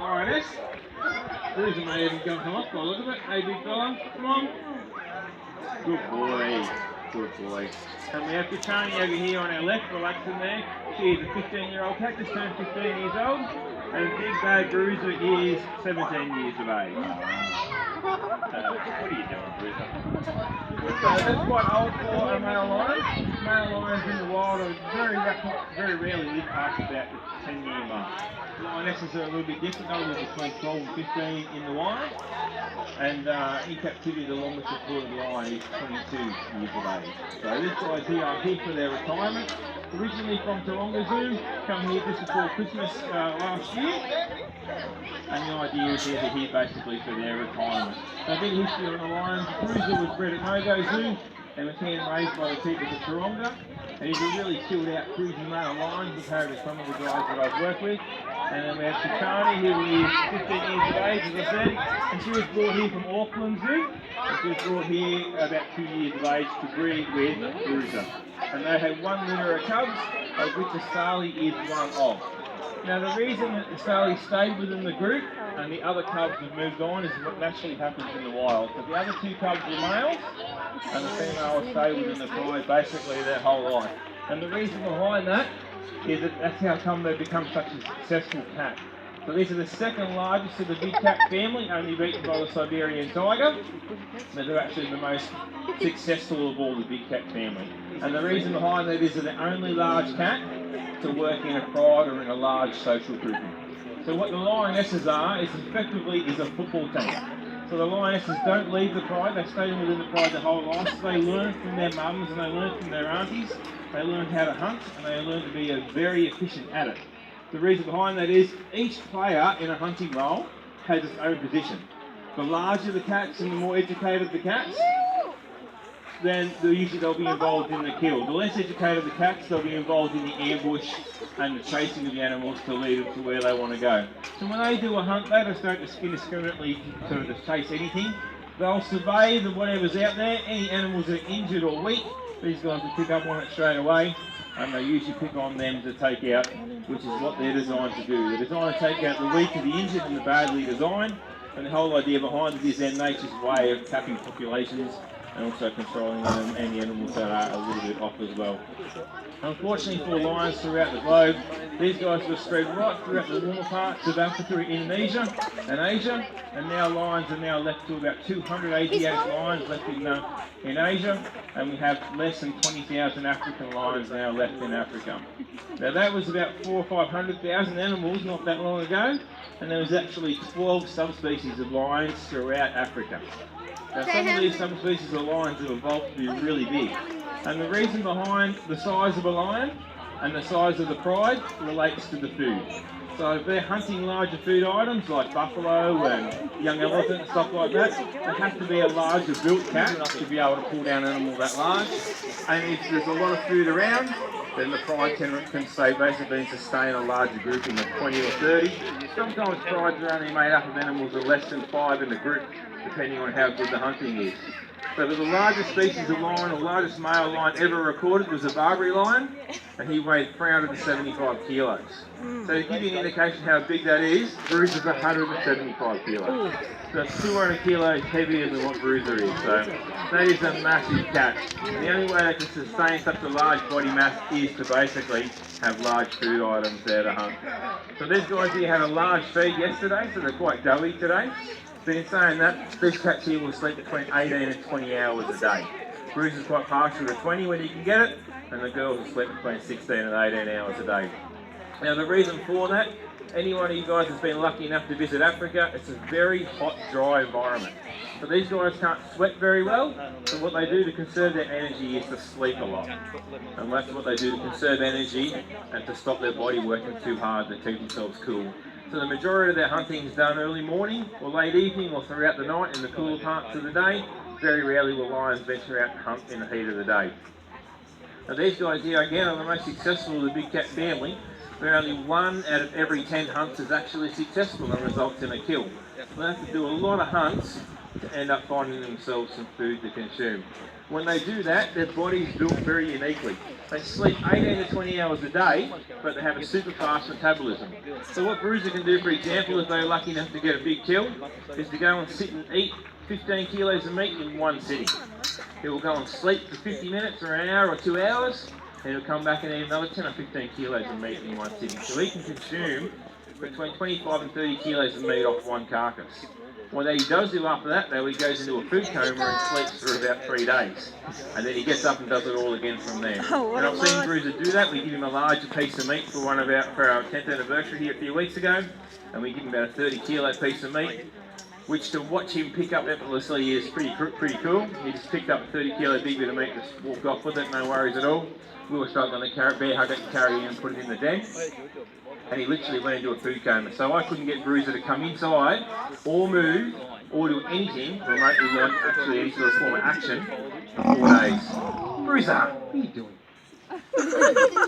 Lioness. Bruiser may even come off by a look at it. Hey, big fella, come on. Good boy. Good boy. And we have Kachani over here on our left, relaxing there. She is a 15-year-old cat, just turned 15 years old. And Big Bad Bruiser is 17 years of age. What are you doing, Bruiser? So that's quite old for a male lion. Male lions in the wild are very rarely live past about the 10-year mark. Lionesses are a little bit different. They'll live between 12 and 15 in the wild. And in captivity, the longest recorded lion is 22 years of age. So these guys here are here for their retirement. Originally from Taronga Zoo, come here just before Christmas last year. And the idea is they're here basically for their retirement. So a bit of history on the lions. Bruiser was bred at Mogo Zoo and was hand raised by the people at Taronga. And he's a really chilled out cruising male lion compared to some of the guys that I've worked with. And then we have Kachani, who is 15 years of age, as I said, and she was brought here from Auckland Zoo. And she was brought here about 2 years of age to breed with Bruiser. And they had one litter of cubs, of which the Sally is one of. Now the reason that the Sally stayed within the group and the other cubs have moved on is what naturally happens in the wild. So the other two cubs were males, and the female will stay within the pride basically their whole life. And the reason behind that is that that's how come they've become such a successful cat. So these are the second largest of the big cat family, only beaten by the Siberian tiger. But they're actually the most successful of all the big cat family. And the reason behind that is they're the only large cat to work in a pride or in a large social grouping. So what the lionesses are is effectively a football team. So the lionesses don't leave the pride, they stay within the pride their whole life. So they learn from their mums and they learn from their aunties. They learn how to hunt and they learn to be very efficient at it. The reason behind that is each player in a hunting role has its own position. The larger the cats and the more educated the cats, then usually they'll be involved in the kill. The less educated the cats, they'll be involved in the ambush and the chasing of the animals to lead them to where they want to go. So when they do a hunt, they just don't indiscriminately sort of chase anything. They'll survey whatever's out there. Any animals that are injured or weak, these guys will pick up on it straight away, and they usually pick on them to take out, which is what they're designed to do. They're designed to take out the weak, the injured, and the badly designed. And the whole idea behind it is their nature's way of capping populations and also controlling them and the animals that are a little bit off as well. Unfortunately for lions throughout the globe, these guys were spread right throughout the warmer parts of Africa, Indonesia and Asia, and now lions are now left to about 288 lions left in Asia, and we have less than 20,000 African lions now left in Africa. Now that was about 400,000 or 500,000 animals not that long ago, and there was actually 12 subspecies of lions throughout Africa. Now some of these subspecies of lions have evolved to be really big. And the reason behind the size of a lion and the size of the pride relates to the food. So if they're hunting larger food items like buffalo and young elephant and stuff like that, there has to be a larger built cat to be able to pull down an animal that large. And if there's a lot of food around, then the pride can stay basically and sustain a larger grouping of 20 or 30. Sometimes prides are only made up of animals of less than 5 in the group, depending on how good the hunting is. So the largest species of lion, or largest male lion ever recorded was a Barbary lion, and he weighed 375 kilos. So to give you an indication how big that is, Bruiser's 175 kilos. So it's 200 kilos heavier than what Bruiser is. So that is a massive cat. The only way they can sustain such a large body mass is to basically have large food items there to hunt. So these guys here had a large feed yesterday, so they're quite doughy today. But in saying that, these cats here will sleep between 18 and 20 hours a day. Bruiser's quite partial to 20 when you can get it, and the girls will sleep between 16 and 18 hours a day. Now the reason for that, any one of you guys has been lucky enough to visit Africa, it's a very hot, dry environment. So these guys can't sweat very well, so what they do to conserve their energy is to sleep a lot. And that's what they do to conserve energy and to stop their body working too hard to keep themselves cool. So the majority of their hunting is done early morning or late evening or throughout the night in the cooler parts of the day. Very rarely will lions venture out and hunt in the heat of the day. Now these guys here again are the most successful of the big cat family, where only 1 out of every 10 hunts is actually successful and results in a kill. They have to do a lot of hunts to end up finding themselves some food to consume. When they do that, their body's built very uniquely. They sleep 18 to 20 hours a day, but they have a super fast metabolism. So what Bruiser can do, for example, if they're lucky enough to get a big kill, is to go and sit and eat 15 kilos of meat in one sitting. He will go and sleep for 50 minutes or an hour or 2 hours, and he'll come back and eat another 10 or 15 kilos of meat in one sitting. So he can consume between 25 and 30 kilos of meat off one carcass. What he does do after that, though, he goes into a food coma and sleeps for about 3 days. And then he gets up and does it all again from there. And I've seen Bruiser do that. We give him a larger piece of meat for our 10th anniversary here a few weeks ago. And we give him about a 30 kilo piece of meat, which to watch him pick up effortlessly is pretty cool. He just picked up a 30 kilo big bit of meat and just walked off with it, no worries at all. We were struggling to bear hug it and carry it and put it in the den. And he literally went into a food coma. So I couldn't get Bruiser to come inside or move or do anything remotely like actually any sort of form of action for 4 days. Bruiser, what are you doing?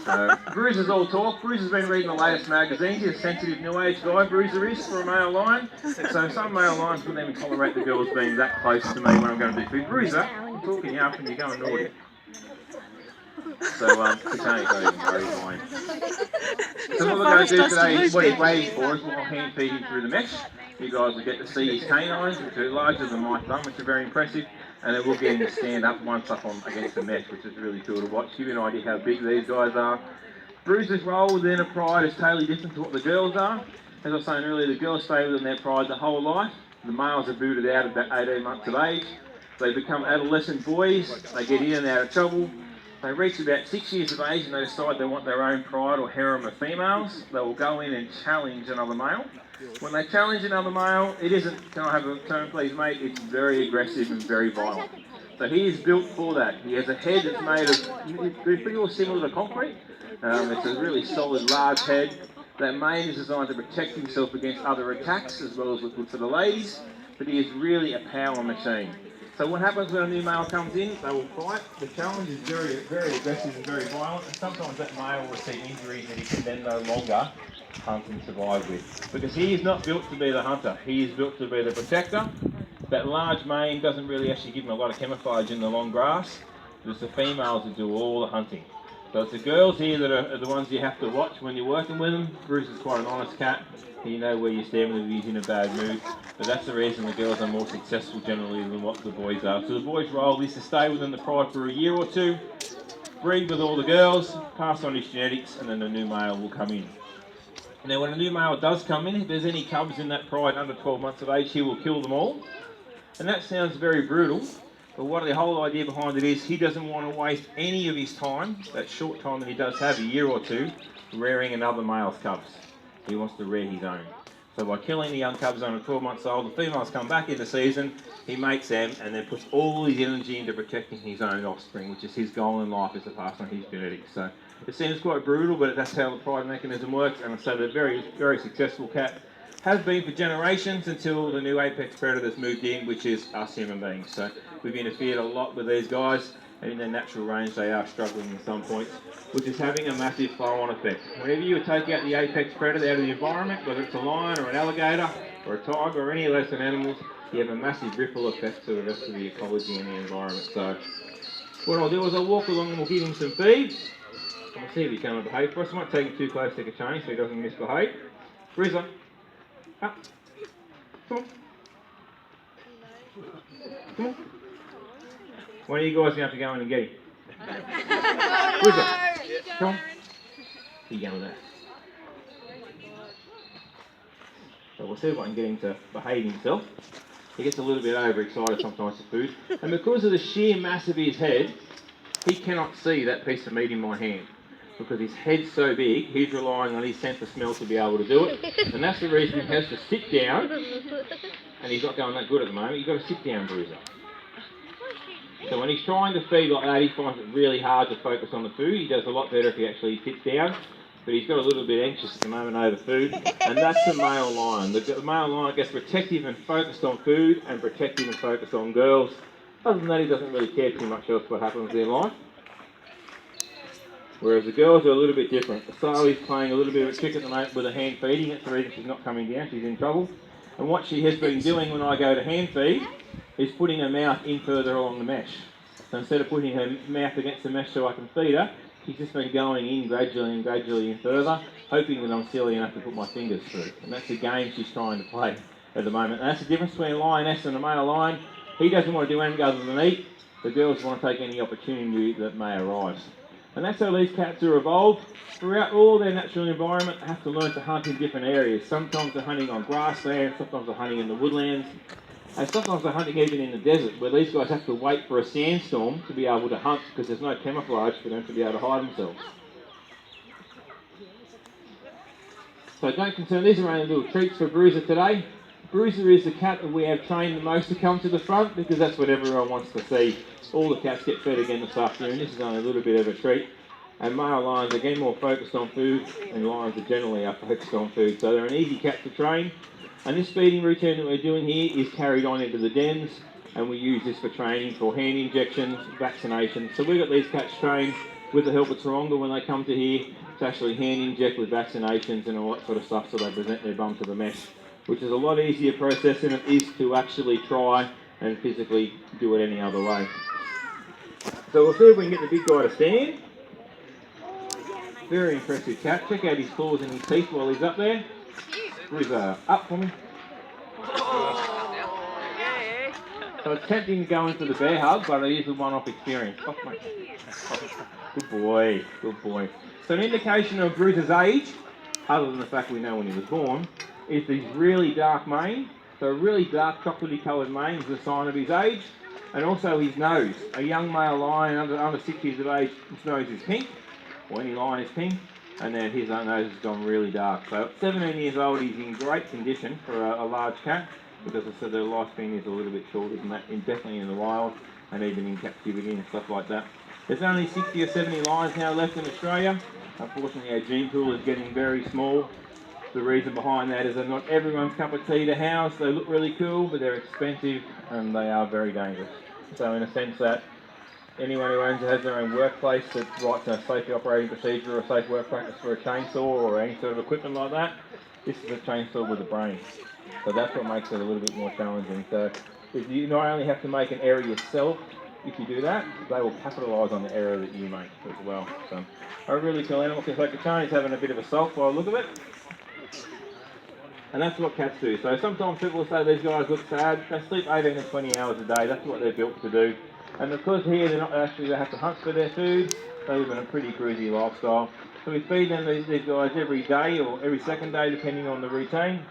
So, Bruiser's all talk. Bruiser's been reading the latest magazines. He's a sensitive new age guy, Bruiser is, for a male lion. So some male lions wouldn't even tolerate the girls being that close to me when I'm going to do food. Bruiser, I'm talking you up and you're going naughty. So, it's only very fine. So what we're going to do today, what he's waiting for is we'll hand feed him through the mesh. You guys will get to see his canines, which are larger than my thumb, which are very impressive. And then we'll get him to stand up once up on against the mesh, which is really cool to watch. Give you an idea how big these guys are. Bruiser's role within a pride is totally different to what the girls are. As I was saying earlier, the girls stay within their pride the whole life. The males are booted out at about 18 months of age. They become adolescent boys. They get in and out of trouble. They reach about 6 years of age and they decide they want their own pride or harem of females. They will go in and challenge another male. When they challenge another male, it isn't, can I have a turn please mate, it's very aggressive and very violent. So he is built for that. He has a head that's made of, they're pretty all similar to concrete. It's a really solid, large head. That mane is designed to protect himself against other attacks as well as look good for the ladies. But he is really a power machine. So what happens when a new male comes in? They will fight. The challenge is very, very aggressive and very violent. And sometimes that male will receive injuries that he can then no longer hunt and survive with. Because he is not built to be the hunter. He is built to be the protector. That large mane doesn't really actually give him a lot of camouflage in the long grass. It's the females that do all the hunting. So it's the girls here that are the ones you have to watch when you're working with them. Bruce is quite an honest cat. You know where you stand with him if he's in a bad mood. But that's the reason the girls are more successful generally than what the boys are. So the boys' role is to stay within the pride for a year or two, breed with all the girls, pass on his genetics, and then a new male will come in. Now when a new male does come in, if there's any cubs in that pride under 12 months of age, he will kill them all. And that sounds very brutal, but what the whole idea behind it is he doesn't want to waste any of his time, that short time that he does have, a year or two, rearing another male's cubs. He wants to rear his own. So by killing the young cubs under 12 months old, the females come back in the season, he makes them and then puts all his energy into protecting his own offspring, which is his goal in life, is to pass on his genetics. So it seems quite brutal, but that's how the pride mechanism works, and so the very, very successful cat has been for generations until the new apex predators moved in, which is us human beings. So we've interfered a lot with these guys, and in their natural range they are struggling at some points, which is having a massive flow-on effect. Whenever you take out the apex predator out of the environment, whether it's a lion or an alligator or a tiger or any of those animals, you have a massive ripple effect to the rest of the ecology and the environment. So what I'll do is I'll walk along and we'll give him some feed. And we'll see if he can behave for us. I might take him too close to take a change so he doesn't misbehave. Bruiser, up. Come on. Come on. One of you guys are going to have to go in and get him. Bruiser, come on. You go with that. So we'll see if I can get him to behave himself. He gets a little bit overexcited sometimes for food. And because of the sheer mass of his head, he cannot see that piece of meat in my hand. Because his head's so big, he's relying on his sense of smell to be able to do it. And that's the reason he has to sit down. And he's not going that good at the moment. You've got to sit down, Bruiser. So when he's trying to feed like that, he finds it really hard to focus on the food. He does a lot better if he actually sits down. But he's got a little bit anxious at the moment over food. And that's the male lion. The male lion gets protective and focused on food, and protective and focused on girls. Other than that, he doesn't really care too much else what happens in their life. Whereas the girls are a little bit different. Sally's playing a little bit of a trick at the moment with her hand feeding. It's the reason she's not coming down. She's in trouble. And what she has been doing when I go to hand feed is putting her mouth in further along the mesh. So instead of putting her mouth against the mesh so I can feed her, she's just been going in gradually and gradually in further, hoping that I'm silly enough to put my fingers through. And that's the game she's trying to play at the moment. And that's the difference between a lioness and a male lion. He doesn't want to do anything other than eat. The girls want to take any opportunity that may arise. And that's how these cats are evolved. Throughout all their natural environment, they have to learn to hunt in different areas. Sometimes they're hunting on grassland, sometimes they're hunting in the woodlands, and sometimes they're hunting even in the desert, where these guys have to wait for a sandstorm to be able to hunt because there's no camouflage for them to be able to hide themselves. So don't concern, these are only little treats for Bruiser today. Bruiser is the cat that we have trained the most to come to the front because that's what everyone wants to see. All the cats get fed again this afternoon. This is only a little bit of a treat. And male lions are again more focused on food, and lions are generally are focused on food. So they're an easy cat to train. And this feeding routine that we're doing here is carried on into the dens, and we use this for training for hand injections, vaccinations. So we've got these cats trained with the help of Taronga when they come to here to actually hand inject with vaccinations and all that sort of stuff so they present their bum to the mesh, which is a lot easier process than it is to actually try and physically do it any other way. So we'll see if we can get the big guy to stand. Very impressive cat. Check out his claws and his teeth while he's up there. Bruiser, up for me. So it's tempting to go into the bear hug, but it is a one-off experience. Oh, mate. Good boy, good boy. So an indication of Bruiser's age, other than the fact we know when he was born, is his really dark mane. So a really dark chocolatey coloured mane is a sign of his age. And also his nose. A young male lion under 6 years of age, his nose is pink, or any lion is pink, and then his nose has gone really dark. So at 17 years old, he's in great condition for a large cat, because I said their lifespan is a little bit shorter than that, definitely in the wild, and even in captivity and stuff like that. There's only 60 or 70 lions now left in Australia. Unfortunately, our gene pool is getting very small. The reason behind that is they're not everyone's cup of tea to house. They look really cool, but they're expensive and they are very dangerous. So in a sense that anyone who owns has their own workplace that writes a safety operating procedure or a safe work practice for a chainsaw or any sort of equipment like that, this is a chainsaw with a brain. So that's what makes it a little bit more challenging. So if you not only have to make an error yourself, if you do that, they will capitalise on the error that you make as well. So a really cool animal. So Kachani's having a bit of a sulk by the look of it. And that's what cats do. So sometimes people will say these guys look sad. They sleep 18 to 20 hours a day. That's what they're built to do. And because here they're not actually, they have to hunt for their food, they live in a pretty cruisy lifestyle. So we feed them these guys every day or every second day depending on the routine.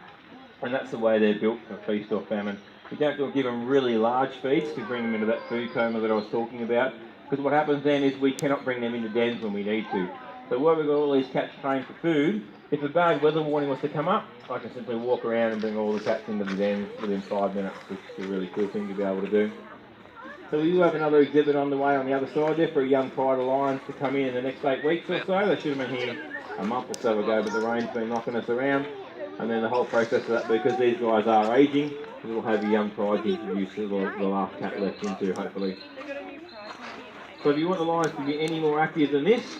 And that's the way they're built for feast or famine. We don't give them really large feeds to bring them into that food coma that I was talking about. Because what happens then is we cannot bring them into dens when we need to. So where we've got all these cats trained for food, if a bad weather warning was to come up, I can simply walk around and bring all the cats into the den within 5 minutes, which is a really cool thing to be able to do. So we do have another exhibit on the way on the other side there for a young pride of lions to come in the next 8 weeks or so. They should have been here a month or so ago, but the rain's been knocking us around. And then the whole process of that, because these guys are ageing, we'll have a young pride introduced to the last cat left into, hopefully. So if you want the lions to be any more active than this,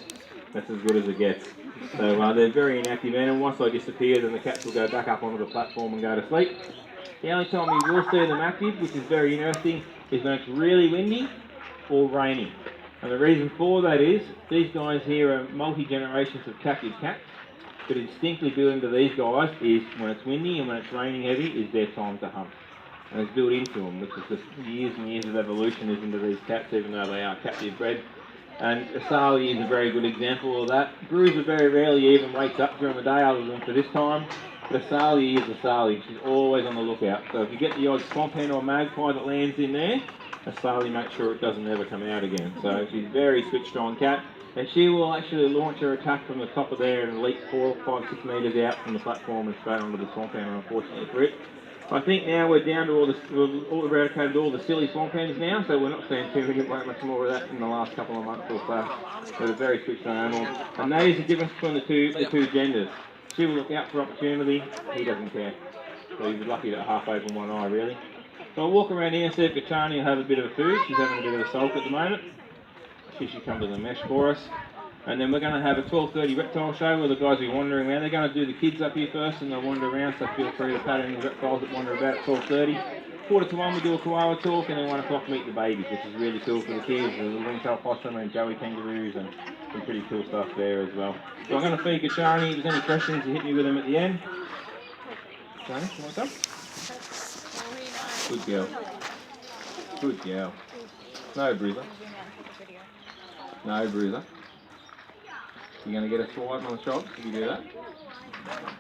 that's as good as it gets. So they're very inactive animals. Once they disappear, then the cats will go back up onto the platform and go to sleep. The only time you will see them active, which is very interesting, is when it's really windy or raining. And the reason for that is, these guys here are multi-generations of captive cats, but instinctively built into these guys is when it's windy and when it's raining heavy is their time to hunt. And it's built into them, which is just years and years of evolution is into these cats, even though they are captive bred. And Asali is a very good example of that. Bruiser very rarely even wakes up during the day other than for this time. But Asali is Asali. She's always on the lookout. So if you get the odd swamp hen or magpie that lands in there, Asali makes sure it doesn't ever come out again. So she's a very switched on cat. And she will actually launch her attack from the top of there and leap 4, 5, 6 metres out from the platform and straight onto the swamp hen, unfortunately for it. I think now we're down to we've eradicated all the silly swamp hens now, so we're not seeing too much more of that in the last couple of months or so. They're a very switched on animal. And that is the difference between the two genders. She will look out for opportunity, he doesn't care. So he's lucky to half open one eye, really. So I'll walk around here and see if Kachani will have a bit of food. She's having a bit of a sulk at the moment. She should come to the mesh for us. And then we're going to have a 12:30 reptile show where the guys will be wandering around. They're going to do the kids up here first and they'll wander around, so feel free to pat any reptiles that wander about at 12:30. 1:45 we do a koala talk, and then 1 o'clock meet the babies, which is really cool for the kids. There's a ringtail possum and joey kangaroos and some pretty cool stuff there as well. So I'm going to feed Kachani. If there's any questions, you hit me with them at the end. Kachani, you want some? Good girl. Good girl. No bruiser. No bruiser. You're going to get a swipe on the shots if you do that.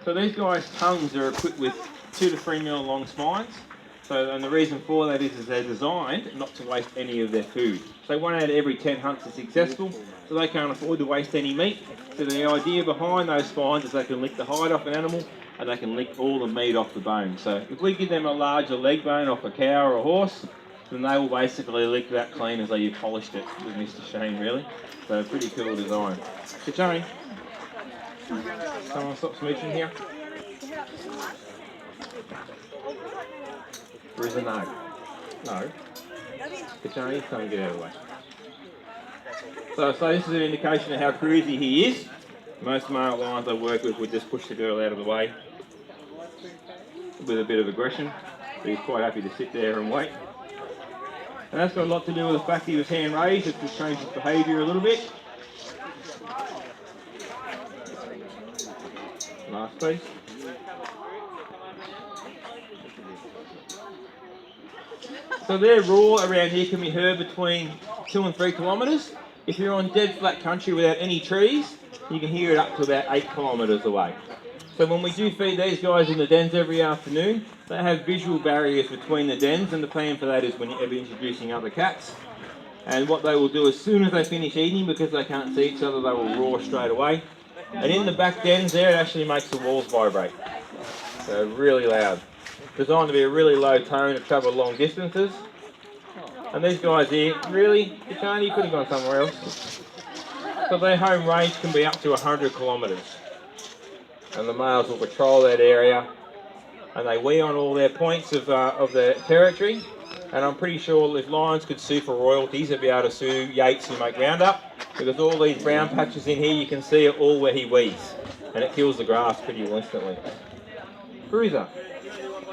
So these guys' tongues are equipped with 2 to 3 mil long spines. So, and the reason for that is they're designed not to waste any of their food. So 1 out of every 10 hunts are successful, so they can't afford to waste any meat. So the idea behind those spines is they can lick the hide off an animal and they can lick all the meat off the bone. So if we give them a larger leg bone off a cow or a horse, then they will basically lick that clean as though you polished it with Mr. Shane, really. So pretty cool design. Kachani, someone stop smooching here. Bruiser, no. No. Kachani, come and get out of the way. So this is an indication of how cruisy he is. Most male lions I work with would just push the girl out of the way with a bit of aggression. But he's quite happy to sit there and wait. And that's got a lot to do with the fact he was hand raised. It's just changed his behaviour a little bit. Last piece. So their roar around here can be heard between 2 and 3 kilometres. If you're on dead flat country without any trees, you can hear it up to about 8 kilometres away. So when we do feed these guys in the dens every afternoon, they have visual barriers between the dens, and the plan for that is when you're ever introducing other cats. And what they will do as soon as they finish eating, because they can't see each other, they will roar straight away. And in the back dens there, it actually makes the walls vibrate. So really loud. Designed to be a really low tone to travel long distances. And these guys here, really, you could have gone somewhere else. So their home range can be up to 100 kilometres. And the males will patrol that area, and they wee on all their points of their territory. And I'm pretty sure if lions could sue for royalties, they'd be able to sue Yates who make Roundup, because all these brown patches in here you can see are all where he wees, and it kills the grass pretty well instantly. Bruiser.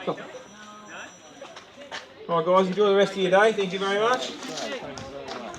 Stop. Alright guys, enjoy the rest of your day. Thank you very much.